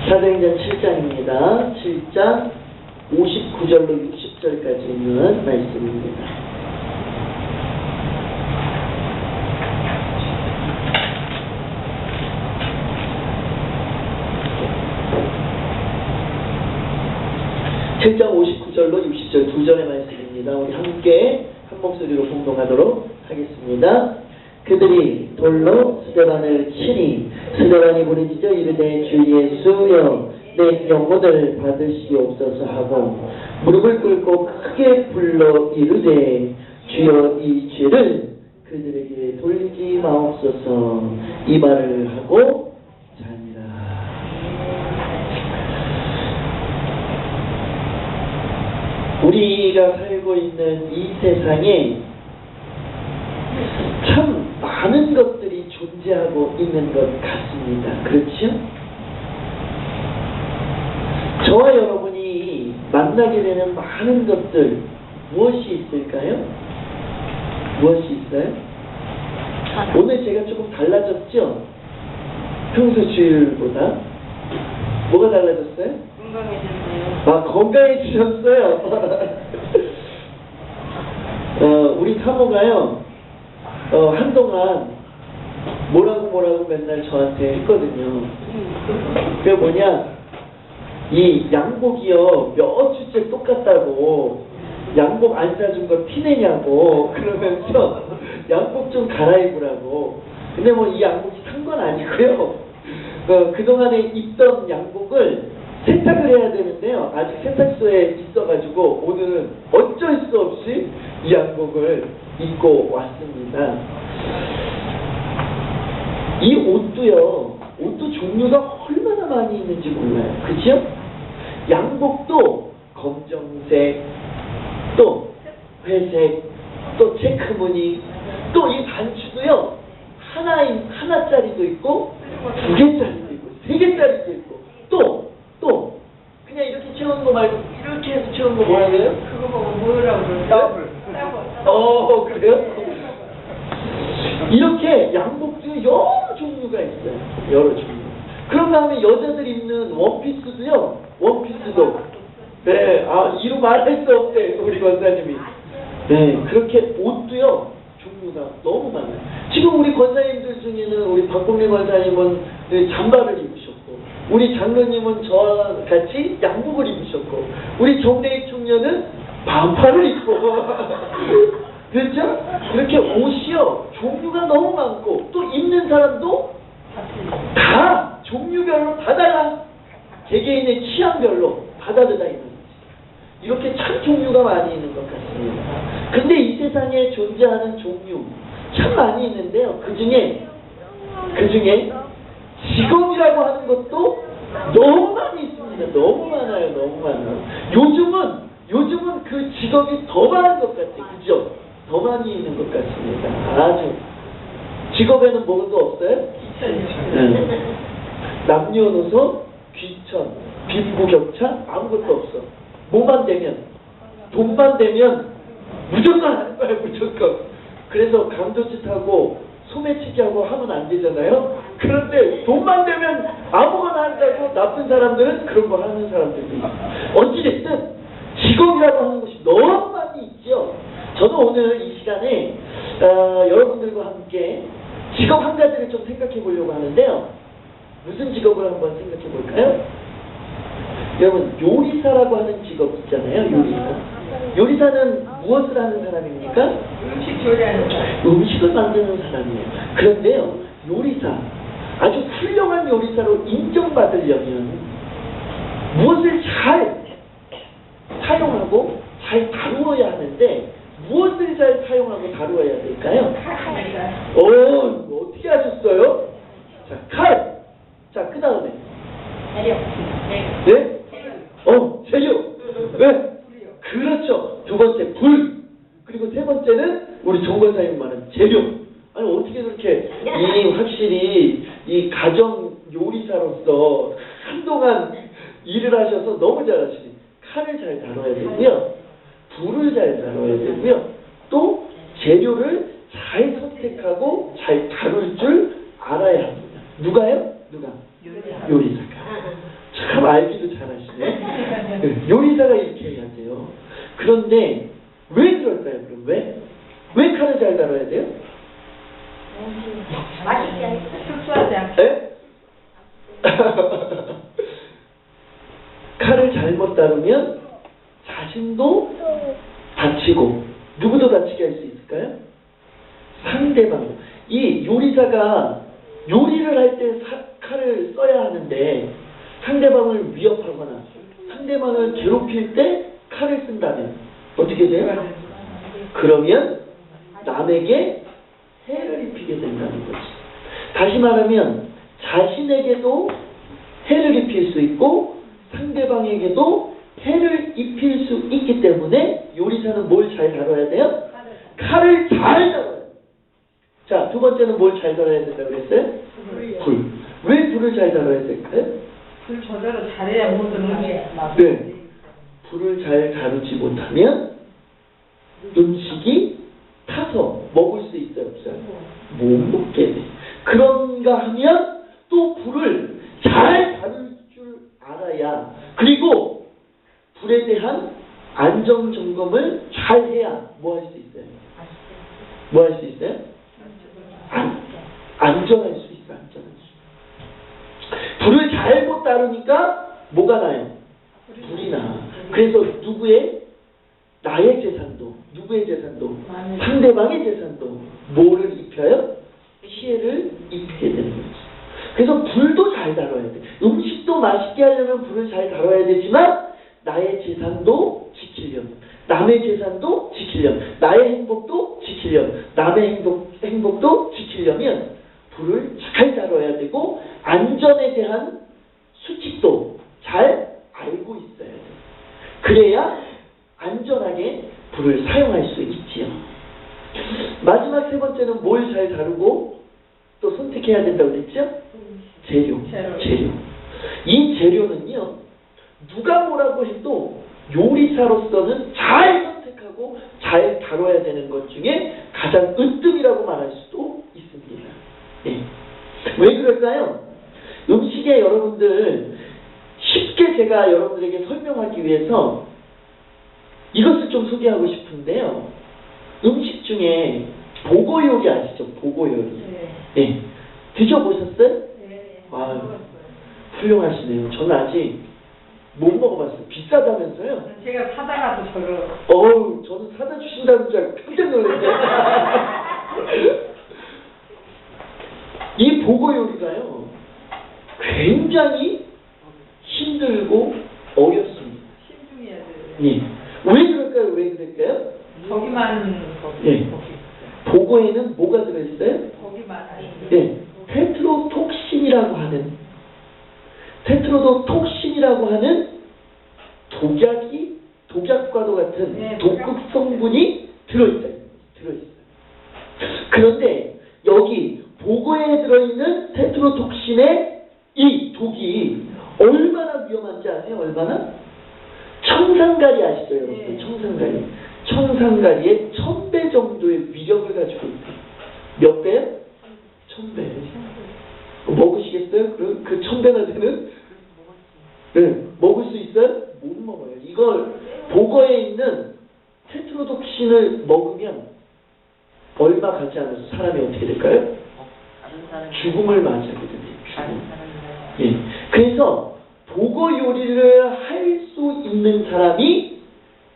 사도행전 7장입니다. 7장 59절로 60절까지 있는 말씀입니다. (7장 59절로 60절) 두 절의 말씀입니다. 우리 함께 한 목소리로 봉독하도록 하겠습니다. 그들이 돌로 스데반을 치니 스데반이 부르짖어 이르되 주 예수여 내 영혼을 받으시옵소서 하고 무릎을 꿇고 크게 불러 이르되 주여 이 죄를 그들에게 돌리지 마옵소서. 이 말을 하고 자니라. 우리가 살고 있는 이 세상에 참 많은 것들이 존재하고 있는 것 같습니다. 그렇죠? 저와 여러분이 만나게 되는 많은 것들 무엇이 있을까요? 무엇이 있어요? 오늘 제가 조금 달라졌죠? 평소 주일보다 뭐가 달라졌어요? 건강해졌어요. 건강해지셨어요. 우리 사모가요 한동안 뭐라고 맨날 저한테 했거든요. 그게 뭐냐, 이 양복이요 몇 주째 똑같다고 양복 안 사준 거 티내냐고 그러면서 양복 좀 갈아입으라고. 근데 뭐 이 양복이 산 건 아니고요. 그동안에 입던 양복을 세탁을 해야 되는데요. 아직 세탁소에 있어가지고 오늘은 어쩔 수 없이 이 양복을 입고 왔습니다. 이 옷도요, 옷도 종류가 얼마나 많이 있는지 몰라요. 그죠? 양복도 검정색, 또 회색, 또 체크무늬, 또 이 단추도요, 하나짜리도 있고, 2개짜리도 있고, 3개짜리도 있고, 또 그냥 이렇게 채우는 거 말고 이렇게 해서 채우는 거 뭐라 그래요? 그거 보고 뭐라고 그래요? 그래요? 이렇게 양복도 여러 종류가 있어요. 여러 종류. 그런 다음에 여자들 입는 원피스도요. 원피스도. 네, 이루 말할 수 없대 우리 권사님이. 네, 그렇게 옷도요 종류가 너무 많아요. 지금 우리 권사님들 중에는 우리 박봉리 권사님은 잠바를 입으셨고, 우리 장로님은 저와 같이 양복을 입으셨고, 우리 정대익 총련은 반팔을 입고 그렇죠? 이렇게 옷이요 종류가 너무 많고, 또 입는 사람도 다 종류별로 다 달라. 개개인의 취향별로 다 다르다 이거지. 이렇게 참 종류가 많이 있는 것 같습니다. 근데 이 세상에 존재하는 종류 참 많이 있는데요. 그 중에 직업이라고 하는 것도 너무 많이 있습니다. 너무 많아요. 너무 많아요. 요즘은 그 직업이 더 많은 것 같아요. 그죠? 더 많이 있는 것 같습니다. 아주. 직업에는 뭐도 없어요? 네. 남녀노소, 귀천, 빈부격차 아무것도 없어. 뭐만 되면, 돈만 되면 무조건 하는 거예요. 무조건. 그래서 감도짓하고 소매치기하고 하면 안 되잖아요. 그런데 돈만 되면 아무거나 한다고 나쁜 사람들은 그런 거 하는 사람들도 있어요. 어찌됐든 직업이라고 하는 것이 너무 많이 있죠. 저는 오늘 이 시간에 여러분들과 함께 직업 한 가지를 좀 생각해 보려고 하는데요. 무슨 직업을 한번 생각해 볼까요? 여러분, 요리사라고 하는 직업 있잖아요. 요리사는 무엇을 하는 사람입니까? 음식 조리하는 사람. 음식을 만드는 사람이에요. 그런데요, 요리사, 아주 훌륭한 요리사로 인정받으려면 무엇을 잘 사용하고 잘 다루어야 하는데, 무엇을 잘 사용하고 다루어야 될까요? 어떻게 하셨어요? 자, 칼. 자, 그 다음에 재료. 네? 재료. 네? 그렇죠. 두 번째 불. 그리고 세 번째는 우리 정 권사님 말하는 재료. 아니 어떻게 그렇게 확실히 이 가정 요리사로서 한동안 일을 하셔서 너무 잘하시니, 칼을 잘 다뤄야 되고요, 불을 잘 다뤄야 되고요, 또 재료를 잘 선택하고 잘 다룰 줄 알아야 합니다. 누가요? 요리사가. 알기도 잘하시네. 요리사가 이렇게 해야 돼요. 그런데 왜 그럴까요? 그럼 왜 칼을 잘 다뤄야 돼요? 맛있게 특수하지 않게. 에? 칼을 잘못 다루면 자신도 다치고 누구도 다치게 할 수 있을까요? 상대방. 이 요리사가 요리를 할 때 칼을 써야 하는데 상대방을 위협하거나 상대방을 괴롭힐 때 칼을 쓴다면 어떻게 돼요? 그러면 남에게 해를 입히게 된다는 거지. 다시 말하면 자신에게도 해를 입힐 수 있고 상대방에게도 해를 입힐 수 있기 때문에 요리사는 뭘 잘 다뤄야 돼요? 칼을 잘 다뤄야 돼요. 자, 두 번째는 뭘 잘 다뤄야 된다고 그랬어요? 불. 왜 불을 잘 다뤄야 될까요? 불 조절을 잘해야 모든 음식 맛. 네. 불을 잘 다루지 못하면 음식이 타서 먹을 수 있어요, 없어요? 못 먹게 돼. 그런가 하면 또 불을 잘 다룰 줄 알아야, 그리고 불에 대한 안전 점검을 잘 해야 뭐 할 수 있어요? 뭐 할 수 있어요? 안전할 수 있어, 안전할 수 있어. 불을 잘못 다루니까 뭐가 나요? 불이 나. 그래서 나의 재산도, 누구의 재산도, 상대방의 재산도 뭐를 입혀요? 피해를 입히게 되는 거죠. 그래서 불도 잘 다뤄야 돼. 음식도 맛있게 하려면 불을 잘 다뤄야 되지만 나의 재산도 지키려면, 남의 재산도 지키려면, 나의 행복도 지키려면, 남의 행복도 지키려면 불을 잘 다뤄야 되고 안전에 대한 수칙도 잘 알고 있어야 돼. 그래야 안전하게 불을 사용할 수 있지요. 마지막 세 번째는 뭘 잘 다루고 또 선택해야 된다고 그랬죠? 재료. 이 재료는요, 누가 뭐라고 해도 요리사로서는 잘 선택하고 잘 다뤄야 되는 것 중에 가장 으뜸이라고 말할 수도 있습니다. 네. 왜 그럴까요? 음식에 여러분들 쉽게 제가 여러분들에게 설명하기 위해서 이것을 좀 소개하고 싶은데요. 음식 중에 보고 요리 아시죠? 보고 요리. 네. 드셔보셨어요? 네. 아, 훌륭하시네요. 저는 아직 못 먹어봤어요. 비싸다면서요? 제가 사다가도 저를. 저는 사다 주신다는 줄 알고 깜짝 놀랐어요. 이 보고 요리가요, 굉장히 힘들고 어렵습니다. 신중해야 돼요. 예. 왜 그럴까요? 왜 그럴까요? 거기만 예. 보고에는 뭐가 들어있어요? 거기만. 예. 테트로톡신이라고 하는 독약과도 같은 네, 독극 성분이 들어있어요. 그런데 여기 보고에 들어있는 테트로톡신의 이 독이 얼마나 위험한지 아세요? 얼마나? 청산가리 아시죠, 여러분? 네. 청산가리의 1000배 정도의 위력을 가지고 있대요. 몇 배요? 1000배. 먹으시겠어요? 그 1000배나 되는? 네, 먹을 수 있어요? 못 먹어요. 이걸 보고에 있는 테트로톡신을 먹으면 얼마 가지 않아서 사람이 어떻게 될까요? 죽음을 맞이하게 됩니다. 예. 그래서 보고 요리를 할 수 있는 사람이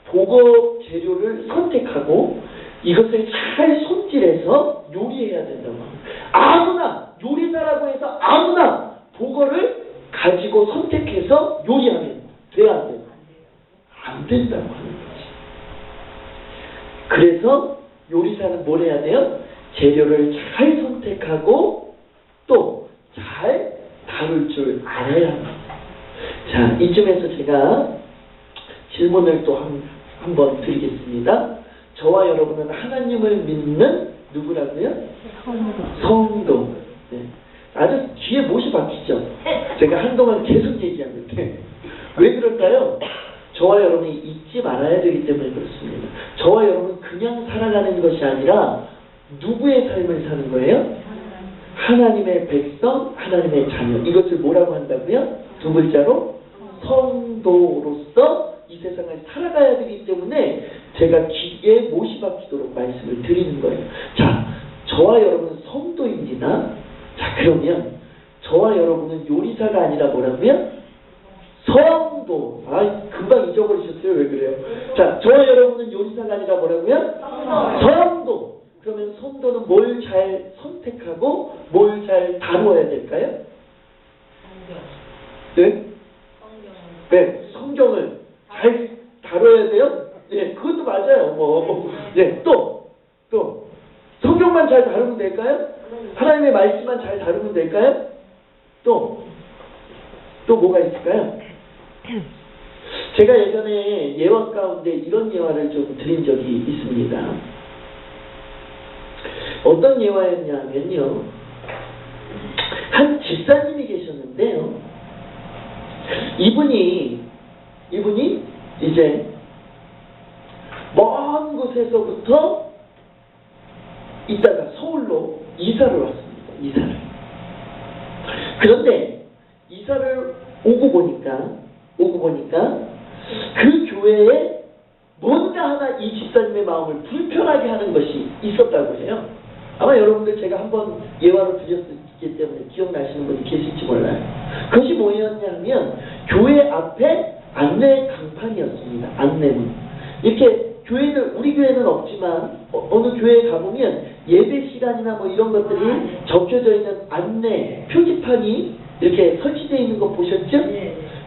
보고 재료를 선택하고 이것을 잘 손질해서 요리해야 된다고 합니다. 아무나 요리사라고 해서 아무나 보고를 가지고 선택해서 요리하면 돼야 안 돼요? 안 된다고 하는 거지. 그래서 요리사는 뭘 해야 돼요? 재료를 잘 선택하고 또 잘 다룰 줄 알아야 합니다. 자, 이쯤에서 제가 질문을 또 한 번 드리겠습니다. 저와 여러분은 하나님을 믿는 누구라고요? 성도. 네. 아주 귀에 못이 박히죠? 제가 한동안 계속 얘기하는데 왜 그럴까요? 저와 여러분이 잊지 말아야 되기 때문에 그렇습니다. 저와 여러분은 그냥 살아가는 것이 아니라 누구의 삶을 사는 거예요? 하나님의 백성, 하나님의 자녀. 이것을 뭐라고 한다고요? 두 글자로? 성도로서 이 세상을 살아가야 되기 때문에 제가 귀에 못이 박히도록 말씀을 드리는 거예요. 자, 저와 여러분은 성도입니다. 자, 그러면 저와 여러분은 요리사가 아니라 뭐라고요? 성도. 아, 금방 잊어버리셨어요. 왜 그래요? 자, 저와 여러분은 요리사가 아니라 뭐라고요? 성도. 그러면 성도는 뭘 잘 선택하고 뭘 잘 다루어야 될까요? 네? 네, 성경을 잘 다뤄야 돼요? 예, 그것도 맞아요. 예, 또 성경만 잘 다루면 될까요? 하나님의 말씀만 잘 다루면 될까요? 또 뭐가 있을까요? 제가 예전에 예화 가운데 이런 예화를 좀 드린 적이 있습니다. 어떤 예화였냐면요, 한 집사님이 계셨는데요, 이분이 이제 먼 곳에서부터 있다가 서울로 이사를 왔습니다. 이사를. 그런데 이사를 오고 보니까 그 교회에 뭔가 하나 이 집사님의 마음을 불편하게 하는 것이 있었다고 해요. 아마 여러분들 제가 한번 예화로 드렸기 때문에 기억나시는 분이 계실지 몰라요. 그것이 뭐였냐면 교회 앞에 안내 강판이었습니다. 안내문. 이렇게 교회는, 우리 교회는 없지만 어느 교회에 가보면 예배 시간이나 뭐 이런 것들이 적혀져 있는 안내 표지판이 이렇게 설치되어 있는 거 보셨죠?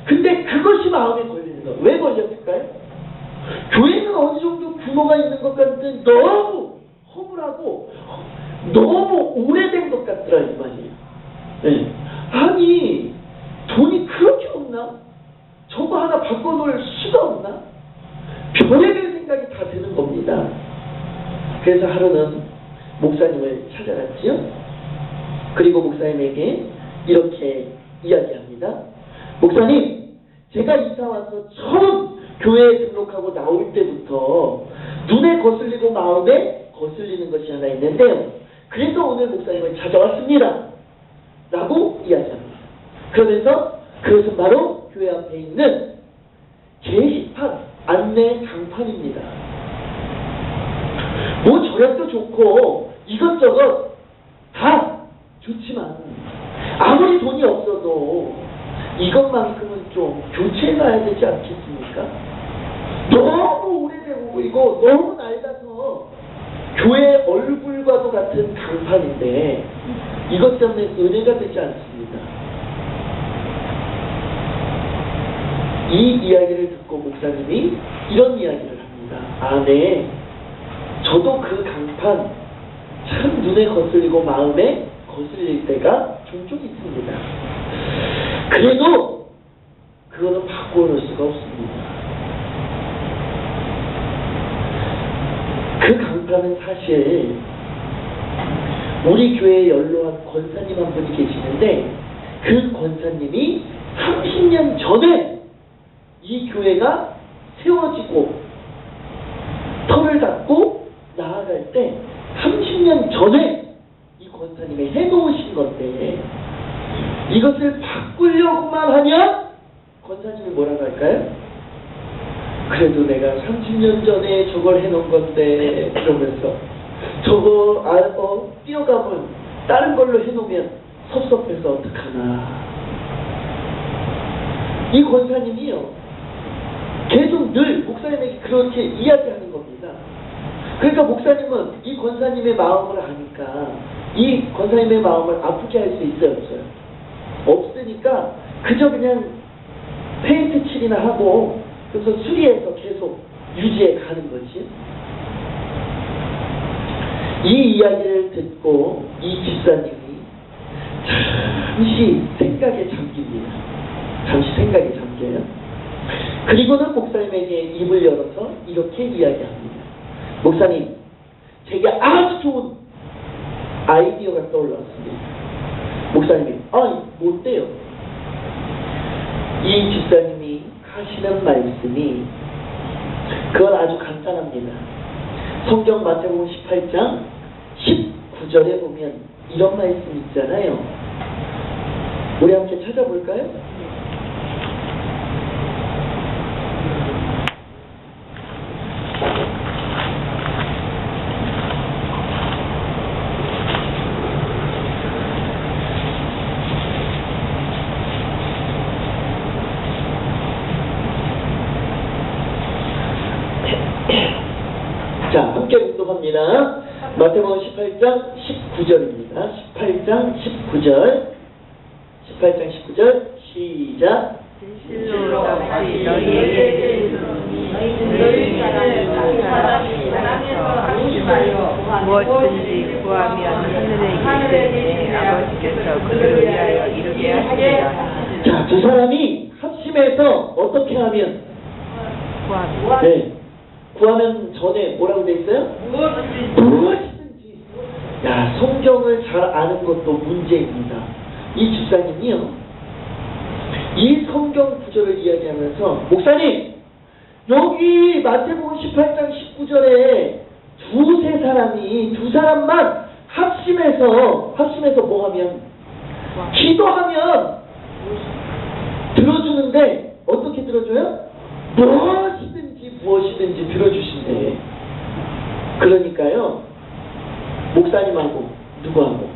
근데 그것이 마음에 걸리는 거예요. 왜 걸렸을까요? 교회는 어느 정도 규모가 있는 것 같은데 너무 허물하고 너무 오래된 것 같더라 이 말이에요. 네. 아니 돈이 그렇게 없나? 저거 하나 바꿔놓을 수가 없나? 별의별 생각이 다 드는 겁니다. 그래서 하루는 목사님을 찾아갔지요. 그리고 목사님에게 이렇게 이야기합니다. 목사님, 제가 이사 와서 처음 교회에 등록하고 나올 때부터 눈에 거슬리고 마음에 거슬리는 것이 하나 있는데요, 그래서 오늘 목사님을 찾아왔습니다 라고 이야기합니다. 그러면서 그것은 바로 교회 앞에 있는 게시판, 안내 강판입니다. 뭐 저력도 좋고 이것저것 다 좋지만 아무리 돈이 없어도 이것만큼은 좀 교체해놔야 되지 않겠습니까? 너무 오래돼 보이고 너무 낡아서 교회 얼굴과도 같은 강판인데 이것 때문에 은혜가 되지 않습니다. 이 이야기를 듣고 목사님이 이런 이야기를 합니다. 아, 네. 저도 그 강판 참 눈에 거슬리고 마음에 거슬릴 때가 종종 있습니다. 그래도 그거는 바꿔놓을 수가 없습니다. 그 강판은 사실 우리 교회에 연로한 권사님 한 분이 계시는데 그 권사님이 30년 전에 이 교회가 세워지고 터를 닫고 나아갈 때 30년 전에 이 권사님이 해놓으신 건데 이것을 바꾸려고만 하면 권사님이 뭐라고 할까요? 그래도 내가 30년 전에 저걸 해놓은 건데 그러면서 저거 뛰어가면 다른 걸로 해놓으면 섭섭해서 어떡하나. 이 권사님이요 계속 늘 목사님에게 그렇게 이야기하는 겁니다. 그러니까 목사님은 이 권사님의 마음을 아니까 이 권사님의 마음을 아프게 할 수 있어요, 없어요? 없으니까 그저 그냥 페인트 칠이나 하고 그래서 수리해서 계속 유지해 가는 거지. 이 이야기를 듣고 이 집사님이 잠시 생각에 잠깁니다. 잠시 생각에 잠겨요. 그리고는 목사님에게 입을 열어서 이렇게 이야기합니다. 목사님, 제게 아주 좋은 아이디어가 떠올랐습니다. 목사님이 못돼요. 이 집사님이 하시는 말씀이 그건 아주 간단합니다. 성경 마태복음 18장 19절에 보면 이런 말씀 있잖아요. 우리 함께 찾아볼까요? 읽어보겠습니다. 마태복음 18장 19절입니다. 18장 19절. 18장 19절 시작. 진실로 없이 너희에게 이르노니 너희 사람이 나라에서 합심하여 무엇든지 구하면 하늘에 계시는 아버지께서 그를 위하여 이루게 하시리라. 자, 두 사람이 합심해서 어떻게 하면? 구하면 네. 구하면 전에 뭐라고 돼 있어요? 무엇이든지. 야, 성경을 잘 아는 것도 문제입니다. 이 집사님이요. 이 성경 구절을 이야기하면서 목사님 여기 마태복음 18장 19절에 두 사람만 합심해서 뭐 하면 기도하면 들어주는데 어떻게 들어줘요? 무엇이든지 들어주신대. 그러니까요 목사님하고 누구하고?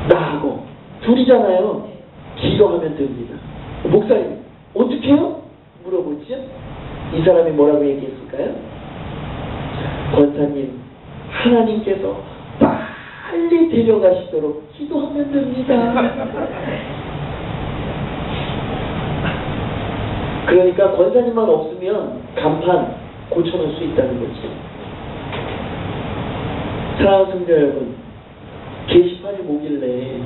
나하고 둘이잖아요. 기도하면 됩니다. 목사님 어떻게 해요? 물어보죠. 이 사람이 뭐라고 얘기했을까요? 권사님 하나님께서 빨리 데려가시도록 기도하면 됩니다. 그러니까 권사님만 없으면 간판 고쳐놓을 수 있다는 거죠. 사랑하는 성도 여러분, 게시판이 뭐길래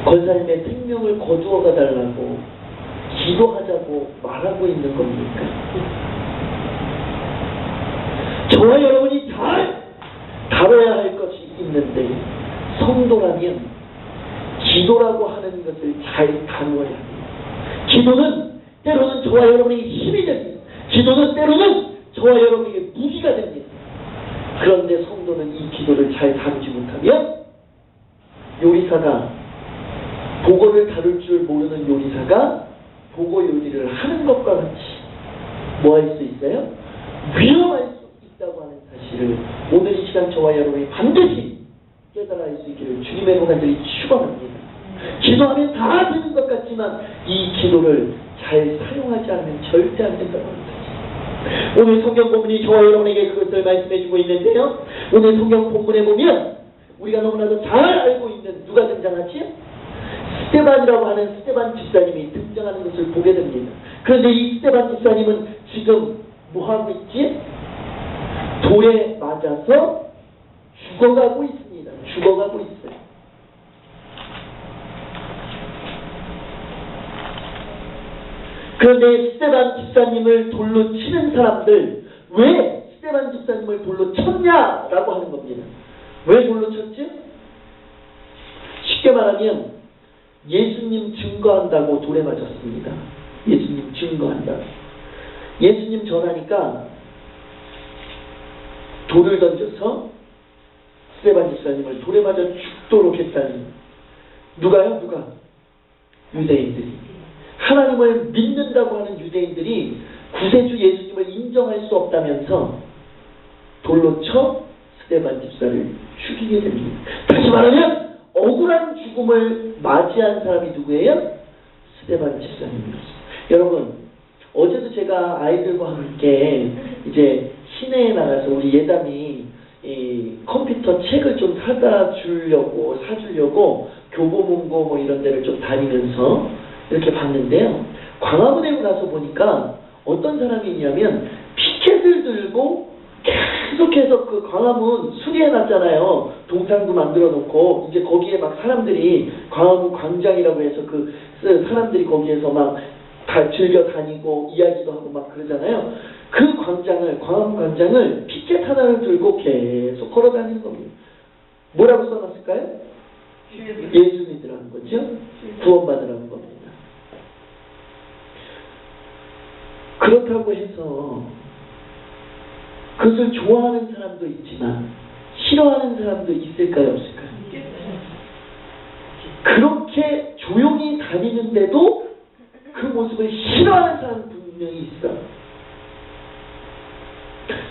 권사님의 생명을 거두어가 달라고 기도하자고 말하고 있는 겁니까? 저와 여러분이 잘 다뤄야 할 것이 있는데 성도라면 기도라고 하는 것을 잘 다루어야 합니다. 기도는 때로는 저와 여러분에게 힘이 됩니다. 기도는 때로는 저와 여러분에게 무기가 됩니다. 그런데 성도는 이 기도를 잘 다루지 못하면 요리사가 보고를 다룰 줄 모르는 요리사가 보고 요리를 하는 것과 같이 뭐 할 수 있어요? 위험할 수 있다고 하는 사실을 오늘 이 시간 저와 여러분이 반드시 깨달아 알 수 있기를 주님의 이름으로 간절히 축원합니다. 기도하면 다 되는 것 같지만 이 기도를 잘 사용하지 않으면 절대 안 된다고 합니다. 오늘 성경 본문이 저와 여러분에게 그것을 말씀해 주고 있는데요. 오늘 성경 본문에 보면 우리가 너무나도 잘 알고 있는 누가 등장하지? 스데반이라고 하는 스데반 집사님이 등장하는 것을 보게 됩니다. 그런데 이 스데반 집사님은 지금 뭐 하고 있지? 돌에 맞아서 죽어가고 있습니다. 죽어가고 있어요. 그런데 스데반 집사님을 돌로 치는 사람들, 왜 스데반 집사님을 돌로 쳤냐라고 하는 겁니다. 왜 돌로 쳤지? 쉽게 말하면 예수님 증거한다고 돌에 맞았습니다. 예수님 증거한다. 예수님 전하니까 돌을 던져서 스데반 집사님을 돌에 맞아 죽도록 했다니. 누가요? 누가? 유대인들이. 하나님을 믿는다고 하는 유대인들이 구세주 예수님을 인정할 수 없다면서 돌로 쳐 스데반 집사를 죽이게 됩니다. 다시 말하면 억울한 죽음을 맞이한 사람이 누구예요? 스데반 집사님이었어요. 여러분, 어제도 제가 아이들과 함께 이제 시내에 나가서 우리 예담이 이 컴퓨터 책을 좀 사주려고 교보문고 뭐 이런 데를 좀 다니면서 이렇게 봤는데요. 광화문에 가서 보니까 어떤 사람이 있냐면 피켓을 들고 계속해서 그 광화문 수리해놨잖아요. 동상도 만들어 놓고 이제 거기에 막 사람들이 광화문 광장이라고 해서 그 사람들이 거기에서 막 다 즐겨 다니고 이야기도 하고 막 그러잖아요. 그 광장을 광화문 광장을 피켓 하나를 들고 계속 걸어 다니는 겁니다. 뭐라고 써놨을까요? 예수 믿으라는 거죠. 구원받으라는 겁니다. 그렇다고 해서 그것을 좋아하는 사람도 있지만 싫어하는 사람도 있을까요? 없을까요? 그렇게 조용히 다니는데도 그 모습을 싫어하는 사람은 분명히 있어.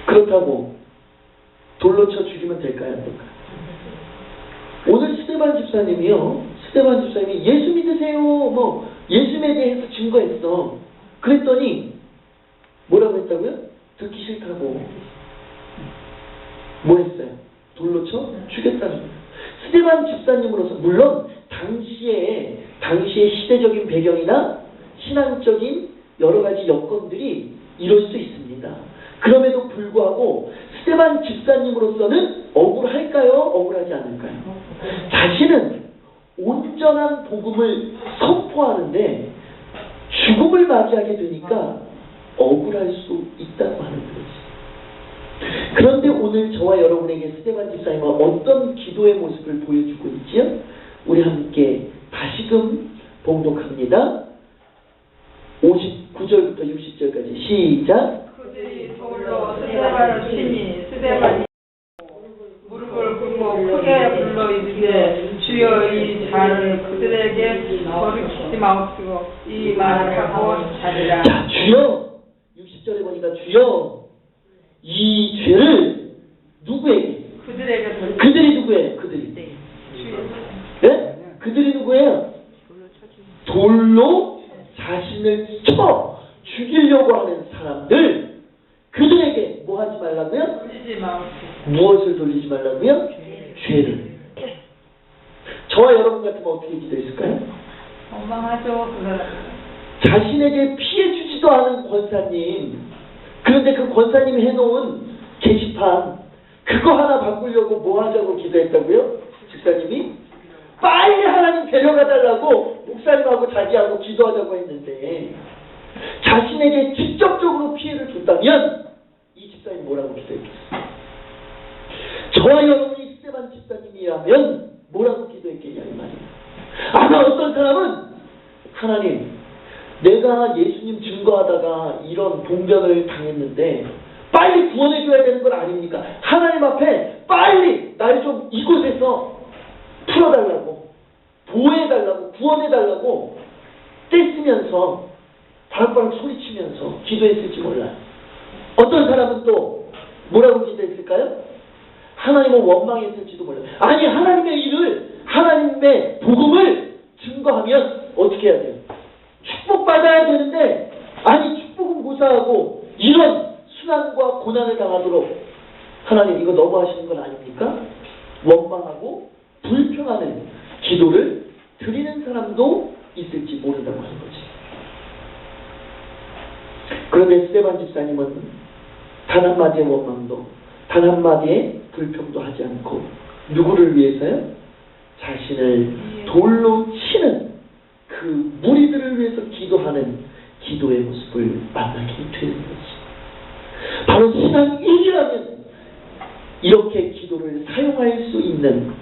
그렇다고 돌로 쳐 죽이면 될까요? 안 될까요? 오늘 스데반 집사님이 예수 믿으세요. 뭐 예수에 대해서 증거했어. 그랬더니 뭐라고 했다고요? 듣기 싫다고. 뭐 했어요? 돌로 쳐 죽였다는 거예요. 스데반 집사님으로서 물론 당시의 시대적인 배경이나 신앙적인 여러 가지 여건들이 이럴 수 있습니다. 그럼에도 불구하고 스데반 집사님으로서는 억울할까요? 억울하지 않을까요? 자신은 온전한 복음을 선포하는데 죽음을 맞이하게 되니까 억울할 수 있다고 하는 거지. 그런데 오늘 저와 여러분에게 스데반 집사님은 어떤 기도의 모습을 보여주고 있지요? 우리 함께 다시금 봉독합니다. 59절부터 60절까지 시작. 그들이 돌로 스데반을 치니 스데반이 무릎을 꿇고 크게 불러 이르되 주여 이 자를 그들에게 거르치지 마옵시고 이 말을 하고 자리라. 자, 주여 60절에 보니까 주여 이 죄를 누구에게? 그들에게 돌려. 그들이 누구예요? 그들이. 네? 그들이 누구예요? 돌로 자신을 쳐 죽이려고 하는 사람들, 그들에게 뭐 하지 말라고요? 돌리지 마옵시고. 무엇을 돌리지 말라고요? 죄를. 저와 여러분 같으면 어떻게 기도했을까요? 원망하죠. 그 사람. 자신에게 피해 주지도 않은 권사님, 그런데 그 권사님이 해놓은 게시판 그거 하나 바꾸려고 뭐 하자고 기도했다고요? 집사님이 빨리 하나님 데려가 달라고 목사님하고 자기하고 기도하자고 했는데 자신에게 직접적으로 피해를 줬다면 이 집사님 뭐라고 기도했겠어요? 저와 여러분이 스데반 집사님이라면 뭐라고 기도했겠냐 이 말이에요. 아마 어떤 사람은 하나님, 내가 예수님 증거하다가 이런 봉변을 당했는데 빨리 구원해줘야 되는 건 아닙니까? 하나님 앞에 빨리 날 좀 이곳에서 풀어달라고, 보호해달라고, 구원해달라고 떼쓰면서 바락바락 소리치면서 기도했을지 몰라요. 어떤 사람은 또 뭐라고 기도했을까요? 하나님은 원망했을지도 몰라요. 아니, 하나님의 일을, 하나님의 복음을 증거하면 어떻게 해야 돼요? 축복받아야 되는데, 아니 축복은 무사하고 이런 순환과 고난을 당하도록 하나님 이거 너무하시는 건 아닙니까? 원망하고 불평하는 기도를 드리는 사람도 있을지 모른다고 하는 거지. 그런데 스데반 집사님은 단 한마디의 원망도 단 한마디의 불평도 하지 않고 누구를 위해서요? 자신을 돌로 치는 그 무리들을 위해서 기도하는 기도의 모습을 만나게 되는 거지. 바로 신앙인이라면 이렇게 기도를 사용할 수 있는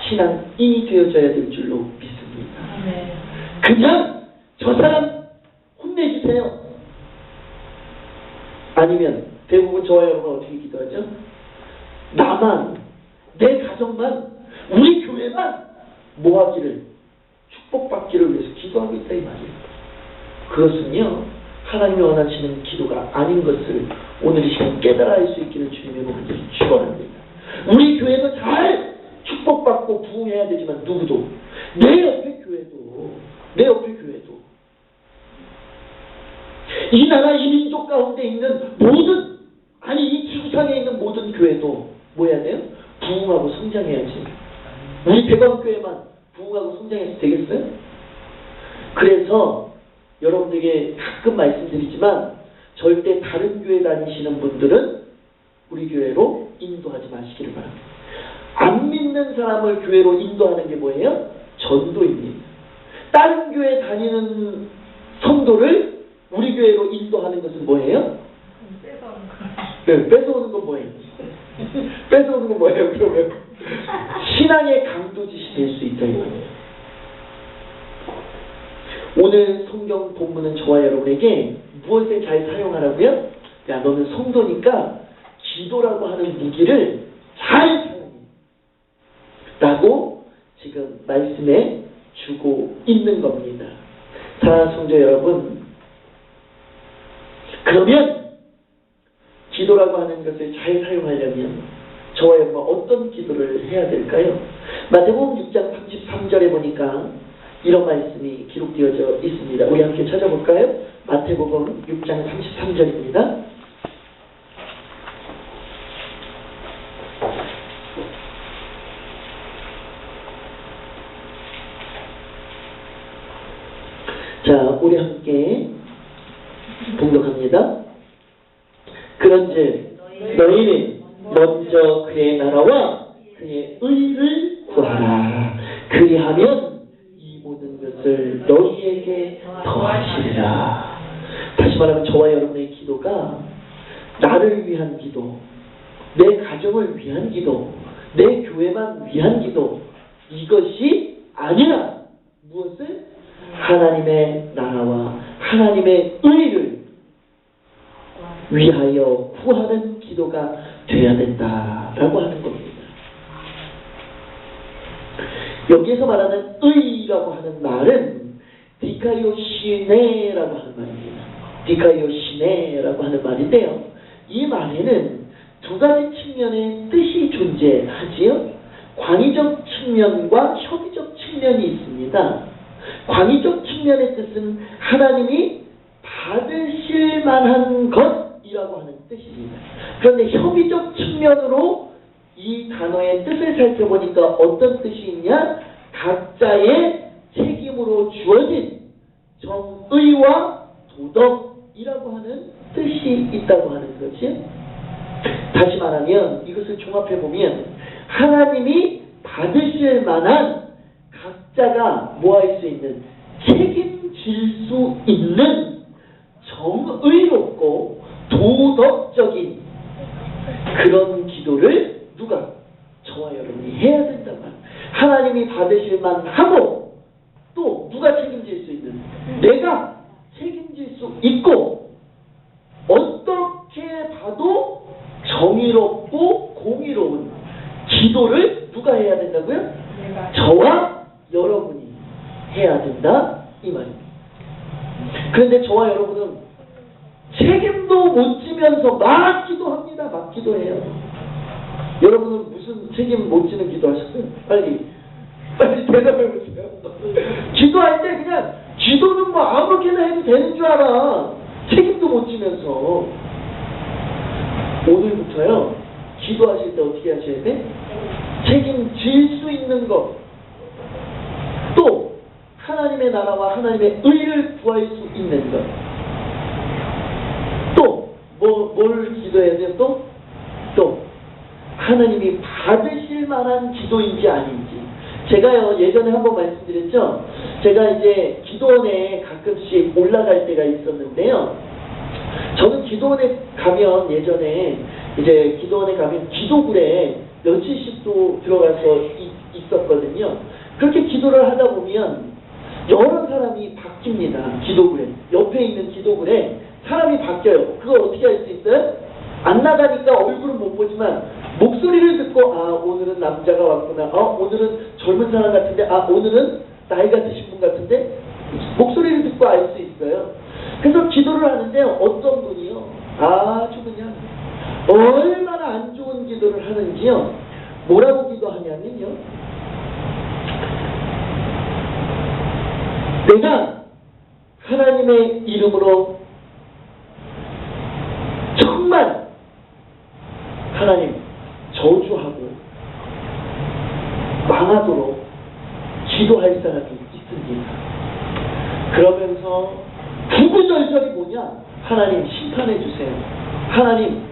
신앙인이 되어져야 될 줄로 믿습니다. 네. 그냥 저 사람 혼내주세요. 아니면 대부분 저와 여러분 어떻게 기도하죠? 나만, 내 가정만, 우리 교회만 모아기를, 축복받기를 위해서 기도하고 있다 이 말이에요. 그것은요, 하나님이 원하시는 기도가 아닌 것을 오늘 이 시간 깨달아 알 수 있기를 주님의 이름으로 축원합니다. 우리 교회도 잘 축복받고 부흥해야 되지만 누구도, 내 옆에 교회도 이 나라 이 민족 가운데 있는 모든, 아니 이 지구상에 있는 모든 교회도 뭐 해야 돼요? 부흥하고 성장해야지. 우리 대광교회만 부흥하고 성장해서 되겠어요? 그래서 여러분들에게 가끔 말씀드리지만 절대 다른 교회 다니시는 분들은 우리 교회로 인도하지 마시기를 바랍니다. 안 믿는 사람을 교회로 인도하는 게 뭐예요? 전도입니다. 다른 교회 다니는 성도를 우리 교회로 인도하는 것은 뭐예요? 네, 뺏어오는 건 뭐예요? 뺏어오는 건 뭐예요? 그러면 신앙의 강도짓이 될 수 있다 이 말이에요. 오늘 성경 본문은 저와 여러분에게 무엇을 잘 사용하라고요? 야, 너는 성도니까 기도라고 하는 무기를 잘 사용해 라고 지금 말씀해 주고 있는 겁니다. 사랑하는 성도 여러분, 그러면 기도라고 하는 것을 잘 사용하려면 저와 여러분 어떤 기도를 해야 될까요? 마태복음 6장 33절에 보니까 이런 말씀이 기록되어져 있습니다. 우리 함께 찾아볼까요? 마태복음 6장 33절입니다. 자, 우리 함께 봉독합니다. 그런즉 너희는 먼저 그의 나라와 그의 의를 구하라. 그리하면 이 모든 것을 너희에게 더하시리라. 다시 말하면 저와 여러분의 기도가 나를 위한 기도, 내 가정을 위한 기도, 내 교회만 위한 기도, 이것이 아니라 무엇을? 하나님의 나라와 하나님의 의를 위하여 구하는 기도가 되어야 된다라고 하는 겁니다. 여기에서 말하는 의라고 하는 말은 디카이오시네라고 하는 말입니다. 디카이오시네라고 하는 말인데요. 이 말에는 두 가지 측면의 뜻이 존재하지요. 광의적 측면과 협의적 측면이 있습니다. 광의적 측면의 뜻은 하나님이 받으실 만한 것이라고 하는 뜻입니다. 그런데 협의적 측면으로 이 단어의 뜻을 살펴보니까 어떤 뜻이 있냐? 각자의 책임으로 주어진 정의와 도덕이라고 하는 뜻이 있다고 하는 거지. 다시 말하면 이것을 종합해보면 하나님이 받으실 만한 각자가 뭐할 수 있는, 책임질 수 있는 정의롭고 도덕적인 그런 기도를 누가? 저와 여러분이 해야 된단 말이에요. 하나님이 받으실 만하고 또 누가 책임질 수 있는, 내가 책임질 수 있고 어떻게 봐도 정의롭고 공의로운 기도를 누가 해야 된다고요? 저와 여러분이 해야 된다 이 말입니다. 그런데 저와 여러분은 책임도 못 지면서 막 기도합니다. 막 기도해요. 여러분은 무슨 책임 못 지는 기도 하셨어요? 빨리 대답해 보세요. 기도할 때 그냥 기도는 뭐 아무렇게나 해도 되는 줄 알아. 책임도 못 지면서. 오늘부터요, 기도하실 때 어떻게 하셔야 돼? 책임질 수 있는 것, 또 하나님의 나라와 하나님의 의를 구할 수 있는 것, 또 뭘 기도해야 돼요? 또 하나님이 받으실 만한 기도인지 아닌지. 제가요, 예전에 한번 말씀드렸죠. 제가 이제 기도원에 가끔씩 올라갈 때가 있었는데요. 저는 기도원에 가면, 예전에 이제 기도원에 가면 기도굴에 며칠씩 또 들어가서 있었거든요. 그렇게 기도를 하다 보면 여러 사람이 바뀝니다. 기도굴에, 옆에 있는 기도굴에 사람이 바뀌어요. 그걸 어떻게 할 수 있어요? 안 나가니까 얼굴은 못 보지만 목소리를 듣고, 아, 오늘은 남자가 왔구나, 오늘은 젊은 사람 같은데, 오늘은 나이가 드신 분 같은데, 목소리를 듣고 알 수 있어요. 그래서 기도를 하는데 어떤 분이요, 아주 그냥 얼마나 안 좋은 기도를 하는지요. 뭐라고 기도하냐면요, 내가 하나님의 이름으로 정말 하나님 저주하고 망하도록 기도할 사람이 있습니다. 그러면서 구구절절이 뭐냐? 하나님 심판해 주세요. 하나님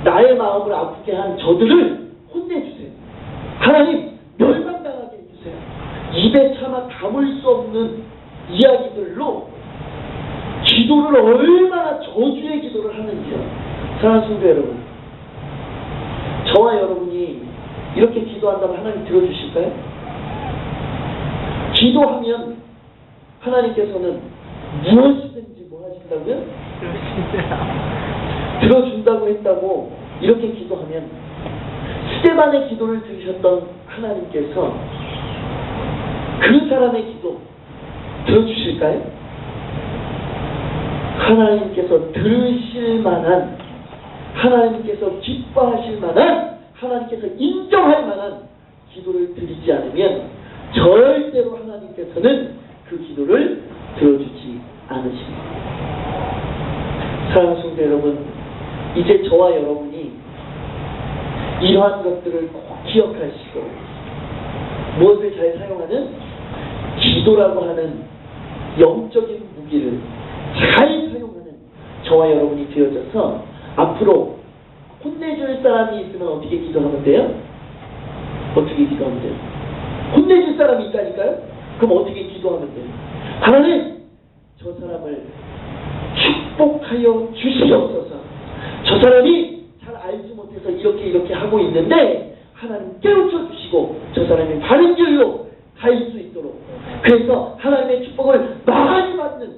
나의 마음을 아프게 한 저들을 혼내주세요. 하나님 멸망당하게 해주세요. 입에 차마 담을 수 없는 이야기들로 기도를 얼마나 저주의 기도를 하는지요. 사랑하는 성도 여러분, 저와 여러분이 이렇게 기도한다면 하나님 들어주실까요? 기도하면 하나님께서는 무엇이든지 뭐 하신다고요? 들어준다고 했다고. 이렇게 기도하면 스데반의 기도를 들으셨던 하나님께서 그 사람의 기도 들어주실까요? 하나님께서 들으실 만한, 하나님께서 기뻐하실 만한, 하나님께서 인정할 만한 기도를 드리지 않으면 절대로 하나님께서는 그 기도를 들어주지 않으십니다. 사랑하는 성도 여러분, 이제 저와 여러분이 이러한 것들을 꼭 기억하시고 무엇을 잘 사용하는? 기도라고 하는 영적인 무기를 잘 사용하는 저와 여러분이 되어져서 앞으로 혼내줄 사람이 있으면 어떻게 기도하면 돼요? 어떻게 기도하면 돼요? 혼내줄 사람이 있다니까요? 그럼 어떻게 기도하면 돼요? 하나님, 저 사람을 축복하여 주시옵소서. 저 사람이 잘 알지 못해서 이렇게 하고 있는데 하나님 깨우쳐 주시고 저 사람이 바른 길로 갈 수 있도록, 그래서 하나님의 축복을 많이 받는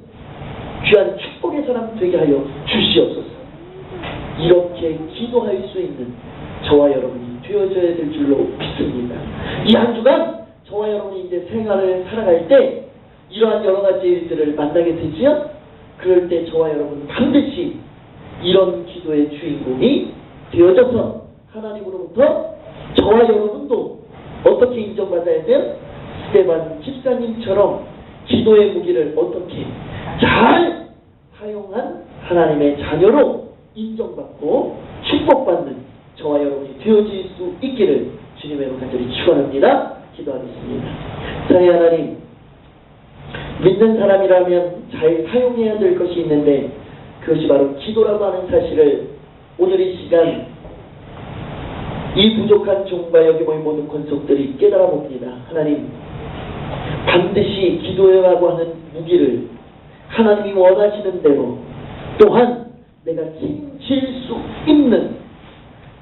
귀한 축복의 사람 되게 하여 주시옵소서. 이렇게 기도할 수 있는 저와 여러분이 되어져야 될 줄로 믿습니다. 이 한 주간 저와 여러분이 이제 생활을 살아갈 때 이러한 여러 가지 일들을 만나게 되지요. 그럴 때 저와 여러분 반드시 이런 기도의 주인공이 되어져서 하나님으로부터 저와 여러분도 어떻게 인정받아야 돼요? 스데반 집사님처럼 기도의 무기를 어떻게 잘 사용한 하나님의 자녀로 인정받고 축복받는 저와 여러분이 되어질 수 있기를 주님의 이름으로 간절히 축원합니다. 기도하겠습니다. 사랑의 하나님, 믿는 사람이라면 잘 사용해야 될 것이 있는데 그것이 바로 기도라고 하는 사실을 오늘 이 시간 이 부족한 종과 여기 모인 모든 권속들이 깨달아 봅니다. 하나님, 반드시 기도라고 하는 무기를 하나님이 원하시는 대로 또한 내가 책임질 수 있는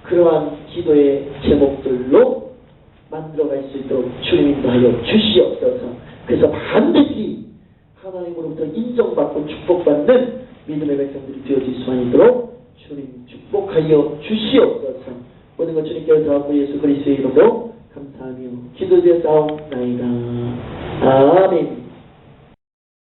그러한 기도의 제목들로 만들어갈 수 있도록 주님 인도하여 주시옵소서. 그래서 반드시 하나님으로부터 인정받고 축복받는 믿음의 백성들이 되어질 수만 있도록 주님 축복하여 주시옵소서. 모든 것 주님께 의뢰하고 예수 그리스도의 이름으로 감사하며 기도드려 싸움나이다. 아멘.